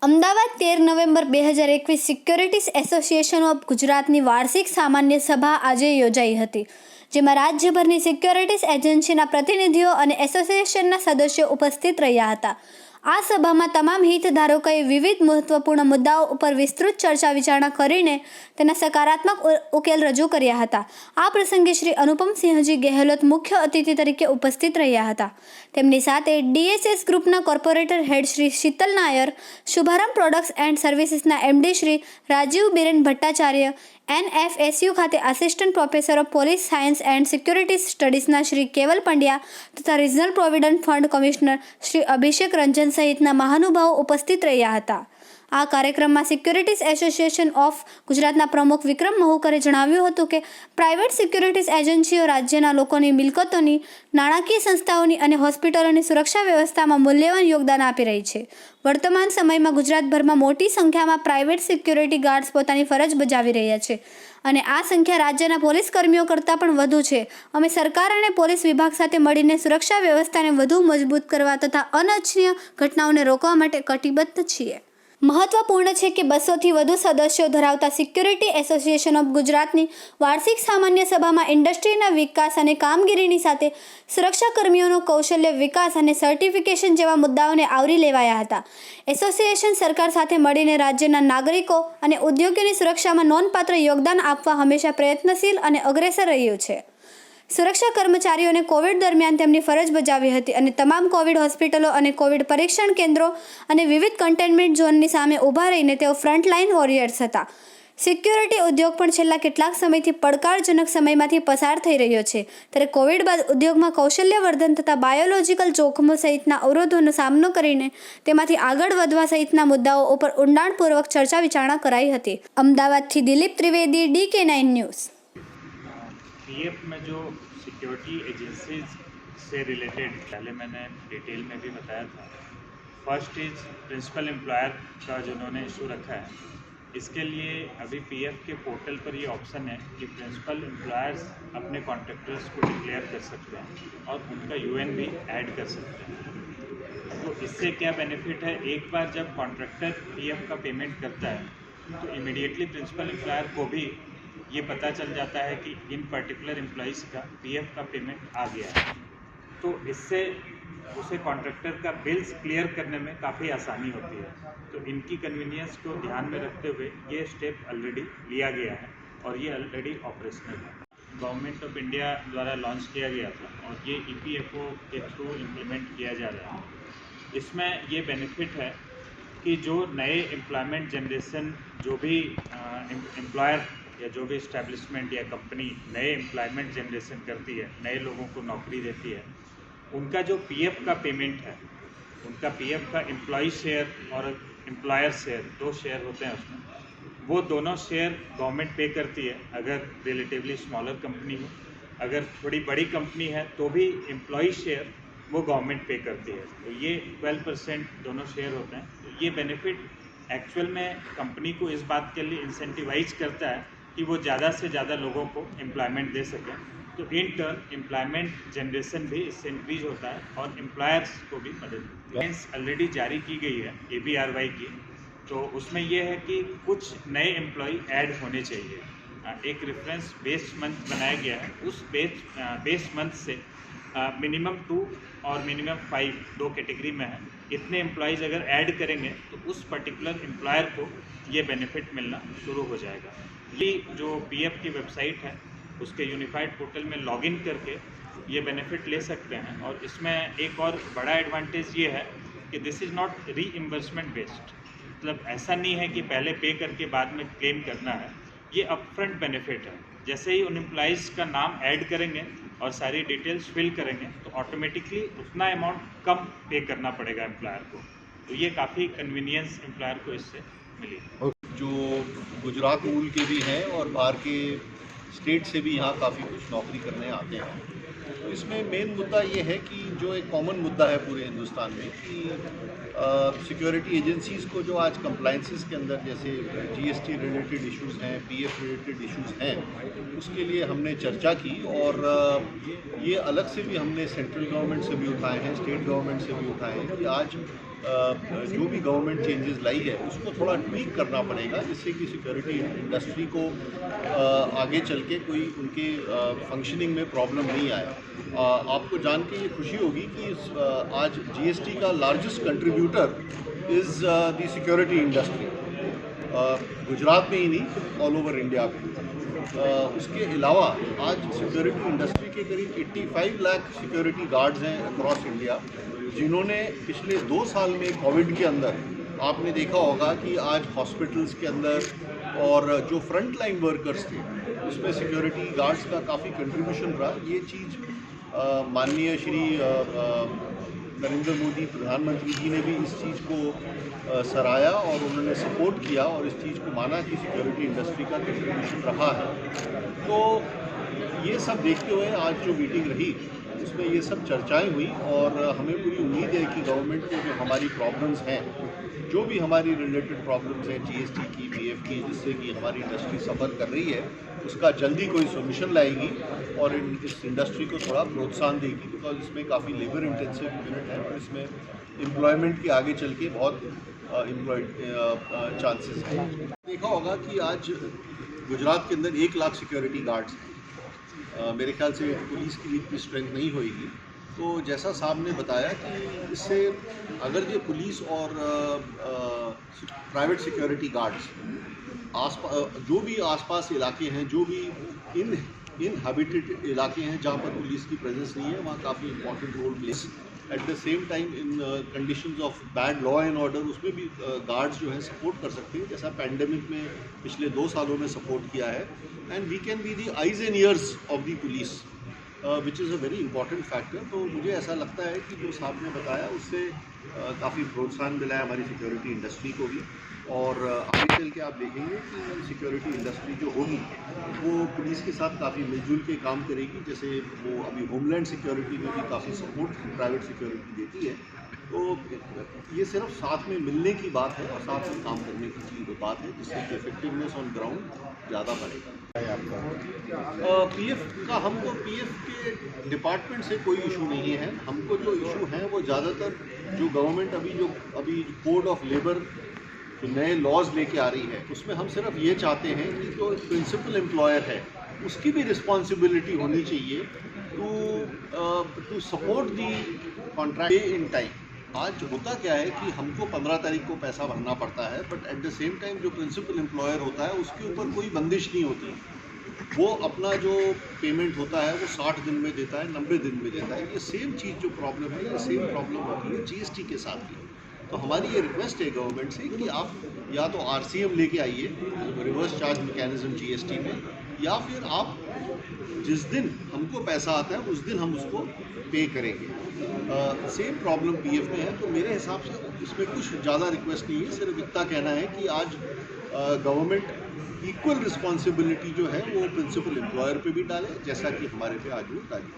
Ahmedabad 13 November 2021 securities association of ગુજરાતની વાર્ષિક સામાન્ય સભા આજે યોજાઈ હતી, જેમાં રાજ્યભરની સિક્યોરિટીઝ એજન્સીના પ્રતિનિધિઓ અને એસોસિએશનના સદસ્યો ઉપસ્થિત રહ્યા હતા। આ સભામાં તમામ હિતધારકોએ વિવિધ મહત્વપૂર્ણ મુદ્દાઓ ઉપર વિસ્તૃત ચર્ચા વિચારણા કરીને તેના સકારાત્મક ઉકેલ રજૂ કર્યા હતા। આ પ્રસંગે શ્રી અનુપમસિંહજી ગેહલોત મુખ્ય અતિથિ તરીકે ઉપસ્થિત રહ્યા હતા। તેમની સાથે ડીએસએસ ગ્રુપના corporator head Shri Sheetal Nair, Shubharambh products and સર્વિસીસના એમડી શ્રી રાજીવ બિરેન ભટ્ટાચાર્ય, એનએફએસયુ ખાતે assistant professor of police science and security સ્ટડીઝના શ્રી કેવલ પંડ્યા તથા regional provident fund commissioner Shri Abhishek Ranjan સહિતના મહાનુભાવો ઉપસ્થિત રહ્યા હતા। આ કાર્યક્રમમાં સિક્યોરિટીઝ એસોસિએશન ઓફ ગુજરાતના પ્રમુખ વિક્રમ મહુકરે જણાવ્યું હતું કે પ્રાઇવેટ સિક્યોરિટીઝ એજન્સીઓ રાજ્યના લોકોની મિલકતોની, નાણાકીય સંસ્થાઓની અને હોસ્પિટલોની સુરક્ષા વ્યવસ્થામાં મૂલ્યવાન યોગદાન આપી રહી છે। વર્તમાન સમયમાં ગુજરાતભરમાં મોટી સંખ્યામાં પ્રાઇવેટ સિક્યોરિટી ગાર્ડ્સ પોતાની ફરજ બજાવી રહ્યા છે અને આ સંખ્યા રાજ્યના પોલીસ કર્મીઓ કરતાં પણ વધુ છે। અમે સરકાર અને પોલીસ વિભાગ સાથે મળીને સુરક્ષા વ્યવસ્થાને વધુ મજબૂત કરવા તથા અનિચ્છનીય ઘટનાઓને રોકવા માટે કટિબદ્ધ છીએ। મહત્વપૂર્ણ છે કે 200થી વધુ સદસ્યો ધરાવતા સિક્યોરિટી એસોસિએશન ઓફ ગુજરાતની વાર્ષિક સામાન્ય સભામાં ઇન્ડસ્ટ્રીના વિકાસ અને કામગીરીની સાથે સુરક્ષા કર્મીઓનો કૌશલ્ય વિકાસ અને સર્ટિફિકેશન જેવા મુદ્દાઓને આવરી લેવાયા હતા। એસોસિએશન સરકાર સાથે મળીને રાજ્યના નાગરિકો અને ઉદ્યોગોની સુરક્ષામાં નોંધપાત્ર યોગદાન આપવા હંમેશા પ્રયત્નશીલ અને અગ્રેસર રહ્યું છે। સુરક્ષા કર્મચારીઓને કોવિડ દરમિયાન તેમની ફરજ બજાવી હતી અને તમામ કોવિડ હોસ્પિટલો અને કોવિડ પરીક્ષણ કેન્દ્રો અને વિવિધ કન્ટેનમેન્ટ ઝોનની સામે ઊભા રહીને તેઓ ફ્રન્ટલાઇન વોરિયર્સ હતા। સિક્યોરિટી ઉદ્યોગ પણ છેલ્લા કેટલાક સમયથી પડકારજનક સમયમાંથી પસાર થઈ રહ્યો છે, ત્યારે કોવિડ બાદ ઉદ્યોગમાં કૌશલ્યવર્ધન તથા બાયોલોજિકલ જોખમો સહિતના અવરોધોનો સામનો કરીને તેમાંથી આગળ વધવા સહિતના મુદ્દાઓ ઉપર ઊંડાણપૂર્વક ચર્ચા વિચારણા કરાઈ હતી। અમદાવાદથી Dilip Trivedi, DK9 news. PF में जो सिक्योरिटी एजेंसीज से रिलेटेड पहले मैंने डिटेल में भी बताया था। फर्स्ट इज प्रिंसिपल एम्प्लॉयर का जिन्होंने इशू रखा है, इसके लिए अभी पीएफ के पोर्टल पर ये ऑप्शन है कि प्रिंसिपल एम्प्लॉयर्स अपने कॉन्ट्रैक्टर्स को डिक्लेयर कर सकते हैं और उनका यूएन भी ऐड कर सकते हैं। तो इससे क्या बेनिफिट है, एक बार जब कॉन्ट्रैक्टर पीएफ का पेमेंट करता है तो इमीडिएटली प्रिंसिपल एम्प्लॉयर को भी ये पता चल जाता है कि इन पर्टिकुलर एम्प्लॉइज़ का पीएफ का पेमेंट आ गया है। तो इससे उसे कॉन्ट्रैक्टर का बिल्स क्लियर करने में काफ़ी आसानी होती है। तो इनकी कन्वीनियंस को ध्यान में रखते हुए ये स्टेप ऑलरेडी लिया गया है और ये ऑलरेडी ऑपरेशनल है। गवर्नमेंट ऑफ इंडिया द्वारा लॉन्च किया गया था और ये EPFO के थ्रू इम्प्लीमेंट किया जा रहा है। इसमें ये बेनिफिट है कि जो नए एम्प्लॉयमेंट जनरेशन, जो भी एम्प्लॉयर या जो भी इस्टेब्लिशमेंट या कंपनी नए एम्प्लॉयमेंट जनरेशन करती है, नए लोगों को नौकरी देती है, उनका जो पीएफ का पेमेंट है, उनका पीएफ का एम्प्लॉय शेयर और एम्प्लॉयर शेयर, 2 शेयर होते हैं उसमें, वो दोनों शेयर गवर्नमेंट पे करती है अगर रिलेटिवली स्मॉलर कंपनी हो। अगर थोड़ी बड़ी कंपनी है तो भी एम्प्लॉय शेयर वो गवर्नमेंट पे करती है। तो ये 12% दोनों शेयर होते हैं। तो ये बेनिफिट एक्चुअल में कंपनी को इस बात के लिए इंसेंटिवाइज करता है कि वो ज़्यादा से ज़्यादा लोगों को एम्प्लॉयमेंट दे सकें। तो इन टर्न एम्प्लॉयमेंट जनरेशन भी इससे इंक्रीज होता है और एम्प्लॉयर्स को भी मदद मिलती है। ऑलरेडी जारी की गई है ABRY की, तो उसमें ये है कि कुछ नए एम्प्लॉय ऐड होने चाहिए। एक रेफरेंस बेस मंथ बनाया गया है, उस बेस मंथ से मिनिमम 2 और मिनिमम 5 2 कैटेगरी में है। इतने एम्प्लॉयज़ अगर ऐड करेंगे तो उस पर्टिकुलर एम्प्लॉयर को ये बेनिफिट मिलना शुरू हो जाएगा। ये जो पीएफ की वेबसाइट है उसके यूनिफाइड पोर्टल में लॉगिन करके ये बेनिफिट ले सकते हैं। और इसमें एक और बड़ा एडवांटेज ये है कि this is not reimbursement based, मतलब ऐसा नहीं है कि पहले पे करके बाद में क्लेम करना है। ये अपफ्रंट बेनिफिट है। जैसे ही उन एम्प्लॉइज़ का नाम ऐड करेंगे और सारी डिटेल्स फिल करेंगे तो ऑटोमेटिकली उतना अमाउंट कम पे करना पड़ेगा एम्प्लॉयर को। तो ये काफ़ी कन्वीनियंस एम्प्लॉयर को इससे मिली। जो गुजरात मूल के भी हैं और बाहर के स्टेट से भी यहाँ काफ़ी कुछ नौकरी करने आते हैं। तो इसमें मेन मुद्दा ये है कि जो एक कॉमन मुद्दा है पूरे हिंदुस्तान में कि सिक्योरिटी एजेंसीज़ को जो आज कंप्लाइंसेस के अंदर जैसे GST रिलेटेड इश्यूज़ हैं, PF रिलेटेड इश्यूज़ हैं, उसके लिए हमने चर्चा की और ये अलग से भी हमने सेंट्रल गवर्नमेंट से भी उठाए हैं, स्टेट गवर्नमेंट से भी उठाए हैं कि आज जो भी गवर्नमेंट चेंजेस लाई है उसको थोड़ा ट्वीक करना पड़ेगा, जिससे कि सिक्योरिटी इंडस्ट्री को आगे चल के कोई उनके फंक्शनिंग में प्रॉब्लम नहीं आए। आपको जान के ये खुशी होगी कि आज जीएसटी का largest contributor is the security industry, Gujarat में ही नहीं, ऑल ओवर इंडिया में। उसके अलावा आज सिक्योरिटी इंडस्ट्री के करीब 85 लाख सिक्योरिटी गार्ड्स हैं अक्रॉस इंडिया, जिन्होंने पिछले 2 साल में कोविड के अंदर आपने देखा होगा कि आज हॉस्पिटल्स के अंदर और जो फ्रंट लाइन वर्कर्स थे उसमें सिक्योरिटी गार्ड्स का काफ़ी कंट्रीब्यूशन रहा। ये चीज़ माननीय श्री नरेंद्र मोदी प्रधानमंत्री जी ने भी इस चीज़ को सराहा और उन्होंने सपोर्ट किया और इस चीज़ को माना कि सिक्योरिटी इंडस्ट्री का कंट्रीब्यूशन रहा है। तो ये सब देखते हुए आज जो मीटिंग रही उसमें ये सब चर्चाएं हुई और हमें पूरी उम्मीद है कि गवर्नमेंट को जो हमारी प्रॉब्लम्स हैं, जो भी हमारी रिलेटेड प्रॉब्लम्स हैं जीएसटी की, पीएफ की, जिससे कि हमारी इंडस्ट्री सफ़र कर रही है, उसका जल्दी कोई सोल्यूशन लाएगी और इस इंडस्ट्री को थोड़ा प्रोत्साहन देगी, बिकॉज इसमें काफ़ी लेबर इंटेंसिव यूनिट है और इसमें एम्प्लॉयमेंट के आगे चल के बहुत चांसेस हैं। देखा होगा कि आज गुजरात के अंदर 1 लाख सिक्योरिटी गार्ड्स हैं। मेरे ख्याल से पुलिस की भी इतनी स्ट्रेंथ नहीं होगी। तो जैसा साहब ने बताया कि इससे अगर ये पुलिस और प्राइवेट सिक्योरिटी गार्ड्स जो भी आसपास इलाके हैं, जो भी इनहैबिटेड इलाके हैं जहाँ पर पुलिस की प्रेजेंस नहीं है, वहाँ काफ़ी important role plays. At the same time in conditions of bad law and order उसमें भी गार्ड्स जो है सपोर्ट कर सकते हैं, जैसा पैंडेमिक में पिछले 2 सालों में सपोर्ट किया है। And we can be the eyes and ears of the police, which is a very important factor. तो मुझे ऐसा लगता है कि जो साहब ने बताया उससे काफ़ी प्रोत्साहन मिला है हमारी सिक्योरिटी इंडस्ट्री को भी, और आगे चल के आप देखेंगे कि सिक्योरिटी इंडस्ट्री जो होगी वो पुलिस के साथ काफ़ी मिलजुल के काम करेगी। जैसे वो अभी होमलैंड सिक्योरिटी में भी काफ़ी सपोर्ट प्राइवेट सिक्योरिटी देती है। तो ये सिर्फ साथ में मिलने की बात है और साथ में काम करने की बात है, जिससे कि इफेक्टिवनेस ऑन ग्राउंड ज़्यादा बढ़ेगा। पीएफ का हमको पीएफ के डिपार्टमेंट से कोई इशू नहीं है। हमको जो इशू है वो ज़्यादातर जो गवर्नमेंट अभी कोड ऑफ लेबर जो नए लॉज लेके आ रही है उसमें हम सिर्फ ये चाहते हैं कि जो प्रिंसिपल एम्प्लॉयर है उसकी भी रिस्पॉन्सिबिलिटी होनी चाहिए to support the contract in time. आज होता क्या है कि हमको 15 तारीख को पैसा भरना पड़ता है, but at the same time जो प्रिंसिपल एम्प्लॉयर होता है उसके ऊपर कोई बंदिश नहीं होती। वो अपना जो पेमेंट होता है वो 60 दिन में देता है, 90 दिन में देता है। ये सेम चीज़ जो प्रॉब्लम है, ये सेम प्रॉब्लम होती है जीएसटी के साथ भी। तो हमारी ये रिक्वेस्ट है गवर्नमेंट से कि आप या तो आरसीएम लेके आइए, रिवर्स चार्ज मैकेनिज्म जीएसटी में, या फिर आप जिस दिन हमको पैसा आता है उस दिन हम उसको पे करेंगे। सेम प्रॉब्लम पीएफ में है। तो मेरे हिसाब से इसमें कुछ ज़्यादा रिक्वेस्ट नहीं है, सिर्फ इतना कहना है कि आज गवर्नमेंट इक्वल रिस्पॉन्सिबिलिटी जो है वो प्रिंसिपल एम्प्लॉयर पे भी डाले, जैसा कि हमारे पे आज वो डाली।